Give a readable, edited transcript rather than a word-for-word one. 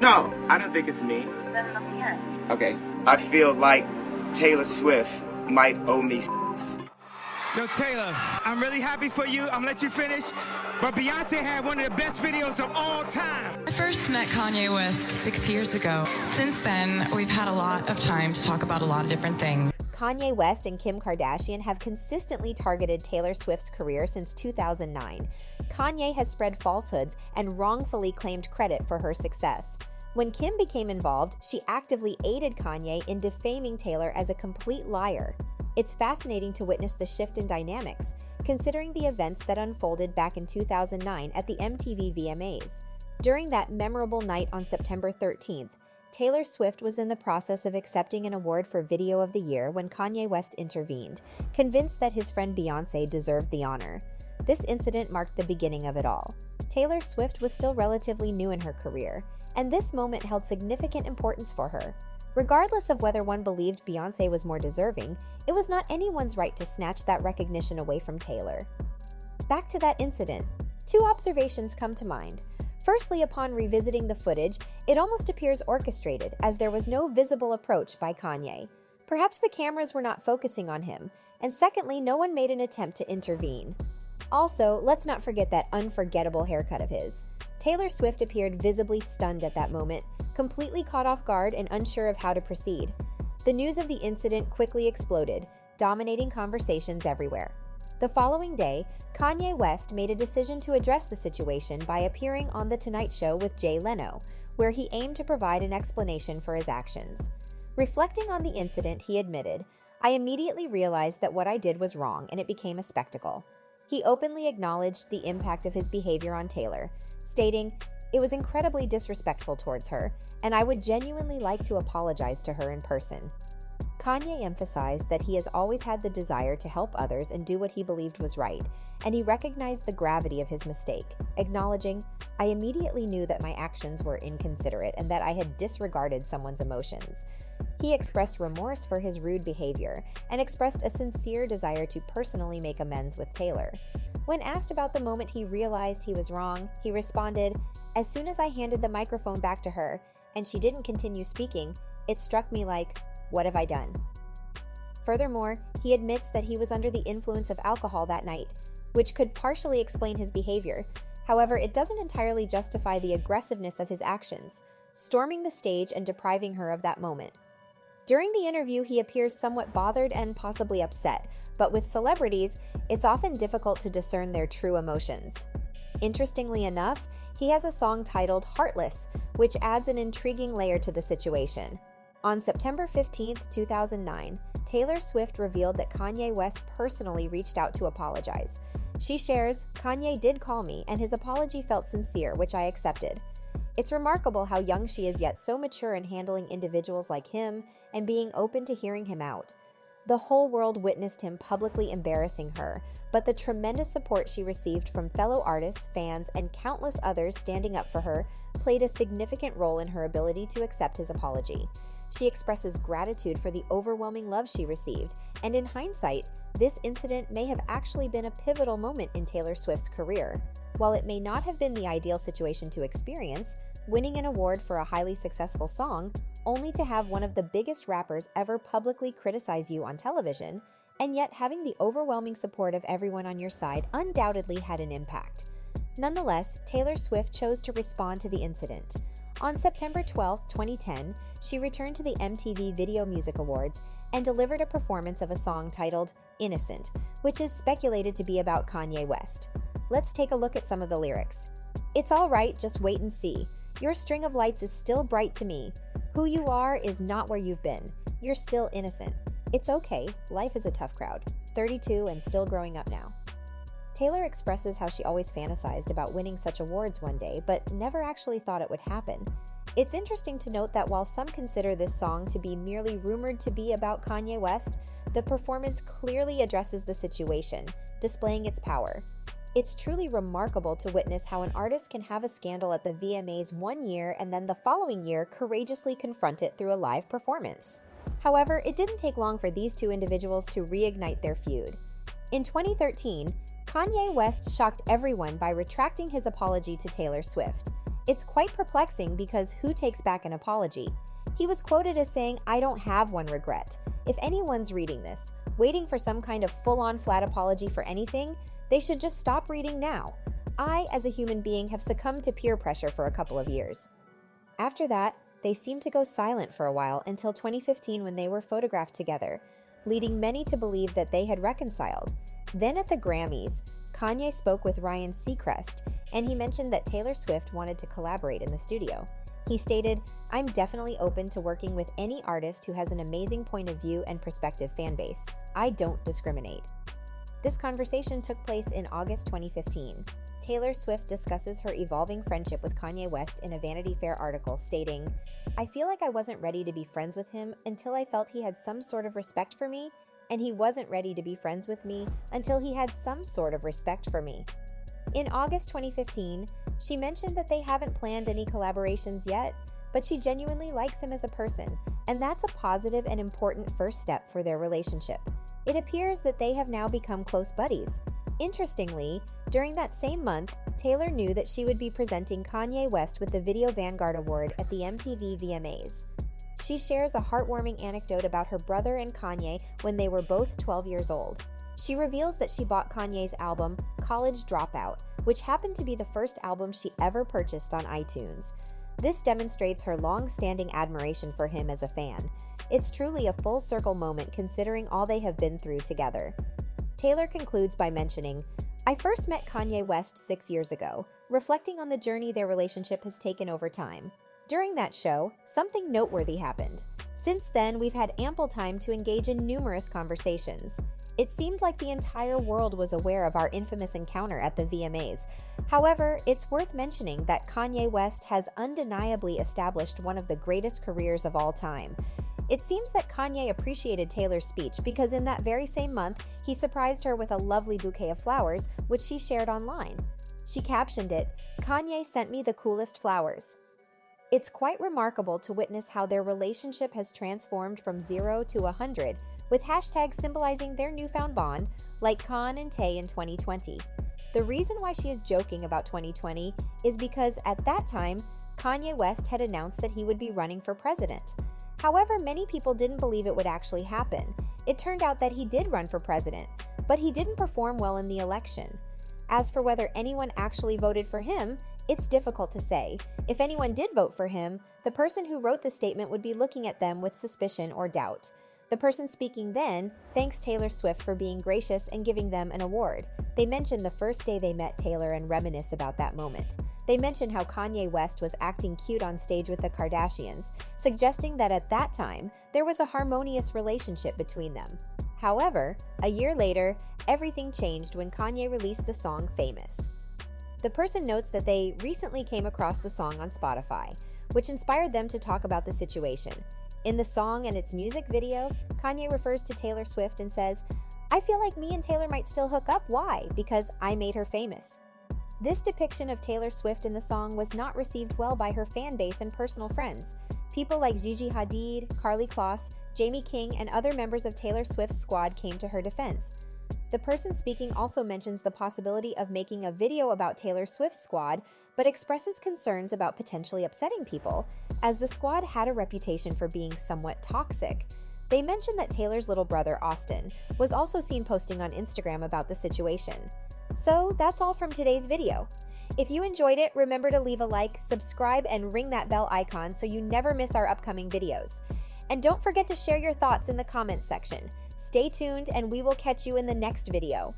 No, I don't think it's me. Then let me hear it. Okay. I feel like Taylor Swift might owe me. Yo, Taylor, I'm really happy for you. I'm gonna let you finish. But Beyonce had one of the best videos of all time. I first met Kanye West 6 years ago. Since then, we've had a lot of time to talk about a lot of different things. Kanye West and Kim Kardashian have consistently targeted Taylor Swift's career since 2009. Kanye has spread falsehoods and wrongfully claimed credit for her success. When Kim became involved, she actively aided Kanye in defaming Taylor as a complete liar. It's fascinating to witness the shift in dynamics, considering the events that unfolded back in 2009 at the MTV VMAs. During that memorable night on September 13th, Taylor Swift was in the process of accepting an award for Video of the Year when Kanye West intervened, convinced that his friend Beyoncé deserved the honor. This incident marked the beginning of it all. Taylor Swift was still relatively new in her career, and this moment held significant importance for her. Regardless of whether one believed Beyoncé was more deserving, it was not anyone's right to snatch that recognition away from Taylor. Back to that incident, two observations come to mind. Firstly, upon revisiting the footage, it almost appears orchestrated, as there was no visible approach by Kanye. Perhaps the cameras were not focusing on him, and secondly, no one made an attempt to intervene. Also, let's not forget that unforgettable haircut of his. Taylor Swift appeared visibly stunned at that moment, completely caught off guard and unsure of how to proceed. The news of the incident quickly exploded, dominating conversations everywhere. The following day, Kanye West made a decision to address the situation by appearing on The Tonight Show with Jay Leno, where he aimed to provide an explanation for his actions. Reflecting on the incident, he admitted, "I immediately realized that what I did was wrong and it became a spectacle." He openly acknowledged the impact of his behavior on Taylor, stating, "It was incredibly disrespectful towards her, and I would genuinely like to apologize to her in person." Kanye emphasized that he has always had the desire to help others and do what he believed was right, and he recognized the gravity of his mistake, acknowledging, "I immediately knew that my actions were inconsiderate and that I had disregarded someone's emotions." He expressed remorse for his rude behavior and expressed a sincere desire to personally make amends with Taylor. When asked about the moment he realized he was wrong, he responded, "As soon as I handed the microphone back to her, and she didn't continue speaking, it struck me like, what have I done?" Furthermore, he admits that he was under the influence of alcohol that night, which could partially explain his behavior. However, it doesn't entirely justify the aggressiveness of his actions, storming the stage and depriving her of that moment. During the interview, he appears somewhat bothered and possibly upset, but with celebrities, it's often difficult to discern their true emotions. Interestingly enough, he has a song titled Heartless, which adds an intriguing layer to the situation. On September 15th, 2009, Taylor Swift revealed that Kanye West personally reached out to apologize. She shares, "Kanye did call me, and his apology felt sincere, which I accepted. It's remarkable how young she is yet so mature in handling individuals like him and being open to hearing him out. The whole world witnessed him publicly embarrassing her, but the tremendous support she received from fellow artists, fans, and countless others standing up for her played a significant role in her ability to accept his apology. She expresses gratitude for the overwhelming love she received, and in hindsight, this incident may have actually been a pivotal moment in Taylor Swift's career. While it may not have been the ideal situation to experience, winning an award for a highly successful song, only to have one of the biggest rappers ever publicly criticize you on television, and yet having the overwhelming support of everyone on your side undoubtedly had an impact. Nonetheless, Taylor Swift chose to respond to the incident. On September 12, 2010, she returned to the MTV Video Music Awards and delivered a performance of a song titled Innocent, which is speculated to be about Kanye West. Let's take a look at some of the lyrics. "It's all right, just wait and see. Your string of lights is still bright to me. Who you are is not where you've been. You're still innocent. It's okay, life is a tough crowd. 32 and still growing up now." Taylor expresses how she always fantasized about winning such awards one day, but never actually thought it would happen. It's interesting to note that while some consider this song to be merely rumored to be about Kanye West, the performance clearly addresses the situation, displaying its power. It's truly remarkable to witness how an artist can have a scandal at the VMAs one year and then the following year courageously confront it through a live performance. However, it didn't take long for these two individuals to reignite their feud. In 2013, Kanye West shocked everyone by retracting his apology to Taylor Swift. It's quite perplexing because who takes back an apology? He was quoted as saying, "I don't have one regret." If anyone's reading this, waiting for some kind of full-on flat apology for anything, they should just stop reading now. I, as a human being, have succumbed to peer pressure for a couple of years. After that, they seemed to go silent for a while until 2015 when they were photographed together, leading many to believe that they had reconciled. Then at the Grammys, Kanye spoke with Ryan Seacrest, and he mentioned that Taylor Swift wanted to collaborate in the studio. He stated, "I'm definitely open to working with any artist who has an amazing point of view and prospective fan base. I don't discriminate." This conversation took place in August 2015. Taylor Swift discusses her evolving friendship with Kanye West in a Vanity Fair article, stating, "I feel like I wasn't ready to be friends with him until I felt he had some sort of respect for me, and he wasn't ready to be friends with me until he had some sort of respect for me." In August 2015, she mentioned that they haven't planned any collaborations yet, but she genuinely likes him as a person, and that's a positive and important first step for their relationship. It appears that they have now become close buddies. Interestingly, during that same month, Taylor knew that she would be presenting Kanye West with the Video Vanguard Award at the MTV VMAs. She shares a heartwarming anecdote about her brother and Kanye when they were both 12 years old. She reveals that she bought Kanye's album, College Dropout, which happened to be the first album she ever purchased on iTunes. This demonstrates her long-standing admiration for him as a fan. It's truly a full-circle moment considering all they have been through together. Taylor concludes by mentioning, "I first met Kanye West 6 years ago, reflecting on the journey their relationship has taken over time. During that show, something noteworthy happened. Since then, we've had ample time to engage in numerous conversations. It seemed like the entire world was aware of our infamous encounter at the VMAs. However, it's worth mentioning that Kanye West has undeniably established one of the greatest careers of all time. It seems that Kanye appreciated Taylor's speech because in that very same month, he surprised her with a lovely bouquet of flowers, which she shared online. She captioned it, 'Kanye sent me the coolest flowers.' It's quite remarkable to witness how their relationship has transformed from 0 to 100, with hashtags symbolizing their newfound bond, like Khan and Tay in 2020. The reason why she is joking about 2020 is because at that time, Kanye West had announced that he would be running for president. However, many people didn't believe it would actually happen. It turned out that he did run for president, but he didn't perform well in the election. As for whether anyone actually voted for him, it's difficult to say. If anyone did vote for him, the person who wrote the statement would be looking at them with suspicion or doubt. The person speaking then thanks Taylor Swift for being gracious and giving them an award. They mention the first day they met Taylor and reminisce about that moment. They mention how Kanye West was acting cute on stage with the Kardashians, suggesting that at that time, there was a harmonious relationship between them. However, a year later, everything changed when Kanye released the song Famous. The person notes that they recently came across the song on Spotify, which inspired them to talk about the situation. In the song and its music video, Kanye refers to Taylor Swift and says, "I feel like me and Taylor might still hook up. Why? Because I made her famous." This depiction of Taylor Swift in the song was not received well by her fan base and personal friends. People like Gigi Hadid, Karlie Kloss, Jamie King, and other members of Taylor Swift's squad came to her defense. The person speaking also mentions the possibility of making a video about Taylor Swift's squad, but expresses concerns about potentially upsetting people, as the squad had a reputation for being somewhat toxic. They mentioned that Taylor's little brother, Austin, was also seen posting on Instagram about the situation. So that's all from today's video. If you enjoyed it, remember to leave a like, subscribe, and ring that bell icon so you never miss our upcoming videos. And don't forget to share your thoughts in the comments section. Stay tuned, and we will catch you in the next video.